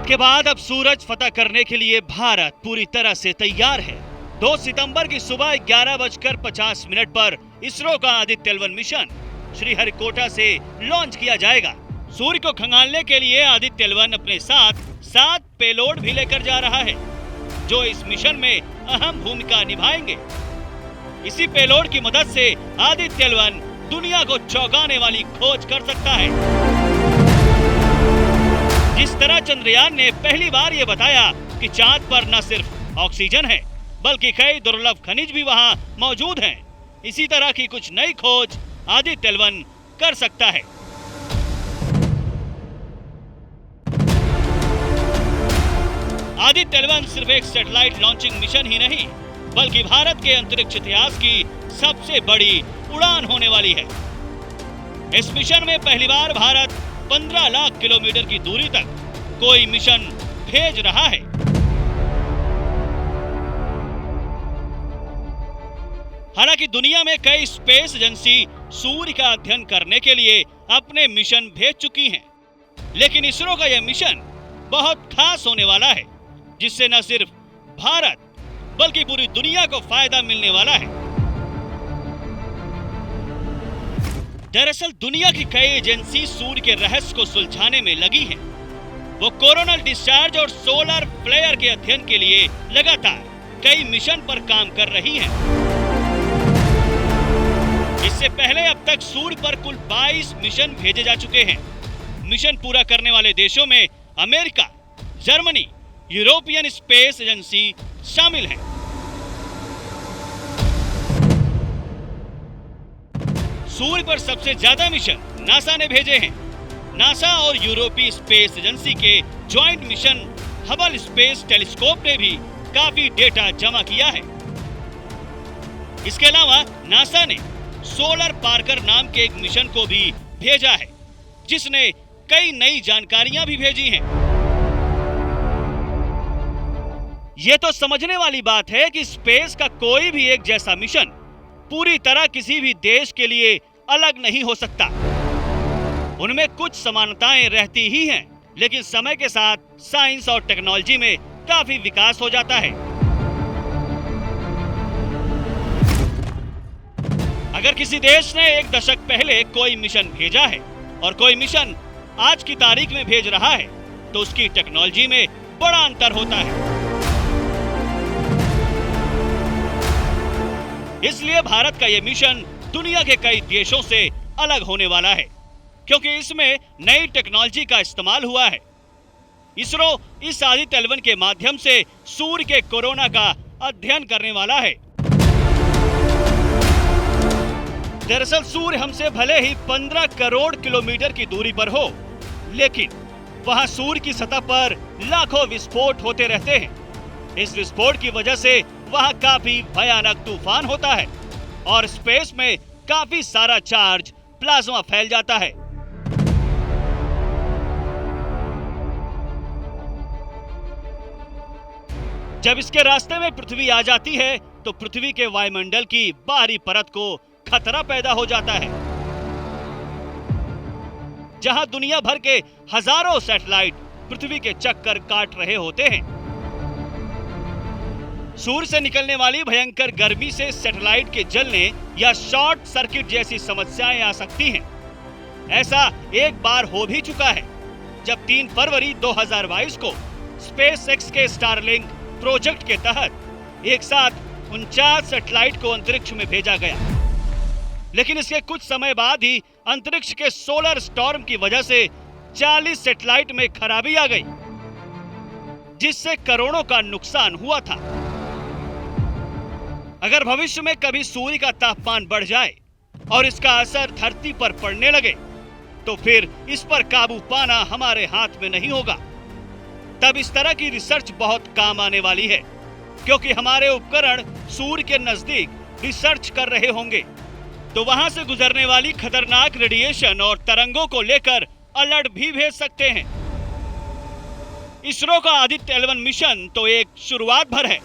चांद के बाद अब सूरज फतह करने के लिए भारत पूरी तरह से तैयार है। 2 सितंबर की सुबह 11:50 पर इसरो का आदित्य-L1 मिशन श्रीहरिकोटा से लॉन्च किया जाएगा। सूर्य को खंगालने के लिए आदित्य-L1 अपने साथ 7 पेलोड भी लेकर जा रहा है, जो इस मिशन में अहम भूमिका निभाएंगे। इसी पेलोड की मदद से आदित्य-L1 दुनिया को चौंकाने वाली खोज कर सकता है। जिस तरह चंद्रयान ने पहली बार ये बताया कि चांद पर न सिर्फ ऑक्सीजन है, बल्कि कई दुर्लभ खनिज भी वहां मौजूद हैं, इसी तरह की कुछ नई खोज आदित्य-L1 कर सकता है। आदित्य-L1 सिर्फ एक सैटेलाइट लॉन्चिंग मिशन ही नहीं, बल्कि भारत के अंतरिक्ष इतिहास की सबसे बड़ी उड़ान होने वाली है। इस मिशन में पहली बार भारत 15 लाख किलोमीटर की दूरी तक कोई मिशन भेज रहा है। हालांकि दुनिया में कई स्पेस एजेंसी सूर्य का अध्ययन करने के लिए अपने मिशन भेज चुकी हैं, लेकिन इसरो का यह मिशन बहुत खास होने वाला है, जिससे न सिर्फ भारत बल्कि पूरी दुनिया को फायदा मिलने वाला है। दरअसल दुनिया की कई एजेंसी सूर्य के रहस्य को सुलझाने में लगी हैं। वो कोरोनल डिस्चार्ज और सोलर फ्लेयर के अध्ययन के लिए लगातार कई मिशन पर काम कर रही हैं। इससे पहले अब तक सूर्य पर कुल 22 मिशन भेजे जा चुके हैं। मिशन पूरा करने वाले देशों में America, Germany, European space agency शामिल हैं। सूर्य पर सबसे ज्यादा मिशन नासा ने भेजे हैं। नासा और यूरोपीय स्पेस एजेंसी के joint mission Hubble space telescope ने भी काफी डेटा जमा किया है। इसके अलावा नासा ने सोलर पार्कर नाम के एक मिशन को भी भेजा है, जिसने कई नई जानकारियां भी भेजी हैं। यह तो समझने वाली बात है कि स्पेस का कोई भी एक जैसा मिशन पूरी तरह किसी भी देश के लिए अलग नहीं हो सकता। उनमें कुछ समानताएं रहती ही हैं, लेकिन समय के साथ साइंस और टेक्नोलॉजी में काफी विकास हो जाता है। अगर किसी देश ने एक दशक पहले कोई मिशन भेजा है और कोई मिशन आज की तारीख में भेज रहा है, तो उसकी टेक्नोलॉजी में बड़ा अंतर होता है। इसलिए भारत का यह मिशन दुनिया के कई देशों से अलग होने वाला है, क्योंकि इसमें नई टेक्नोलॉजी का इस्तेमाल हुआ है। इसरो इस आदित्य-L1 के माध्यम से सूर्य के कोरोना का अध्ययन करने वाला है। दरअसल सूर्य हमसे भले ही 15 करोड़ किलोमीटर की दूरी पर हो, लेकिन वहां सूर्य की सतह पर लाखों विस्फोट होते रहते हैं। इस विस्फोट की वजह से वहां काफी भयानक तूफान होता है और स्पेस में काफी सारा चार्ज प्लाज्मा फैल जाता है। जब इसके रास्ते में पृथ्वी आ जाती है, तो पृथ्वी के वायुमंडल की बाहरी परत को खतरा पैदा हो जाता है। जहां दुनिया भर के हजारों सैटेलाइट पृथ्वी के चक्कर काट रहे होते हैं। सूर्य से निकलने वाली भयंकर गर्मी से सैटेलाइट के जलने या शॉर्ट सर्किट जैसी समस्याएं आ सकती हैं। ऐसा एक बार हो भी चुका है, जब 3 फरवरी 2022 को स्पेसएक्स के स्टारलिंक प्रोजेक्ट के तहत एक साथ 49 सैटेलाइट को अंतरिक्ष में भेजा गया। लेकिन इसके कुछ समय बाद ही अंतरिक्ष के सोलर स्टॉर्म की वजह से 40 सैटेलाइट में खराबी आ गई, जिससे करोड़ों का नुकसान हुआ था। अगर भविष्य में कभी सूर्य का तापमान बढ़ जाए और इसका असर धरती पर पड़ने लगे, तो फिर इस पर काबू पाना हमारे हाथ में नहीं होगा। तब इस तरह की रिसर्च बहुत काम आने वाली है, क्योंकि हमारे उपकरण सूर्य के नजदीक रिसर्च कर रहे होंगे, तो वहां से गुजरने वाली खतरनाक रेडिएशन और तरंगों को लेकर अलर्ट भी भेज सकते हैं। इसरो का आदित्य-L1 मिशन तो एक शुरुआत भर है,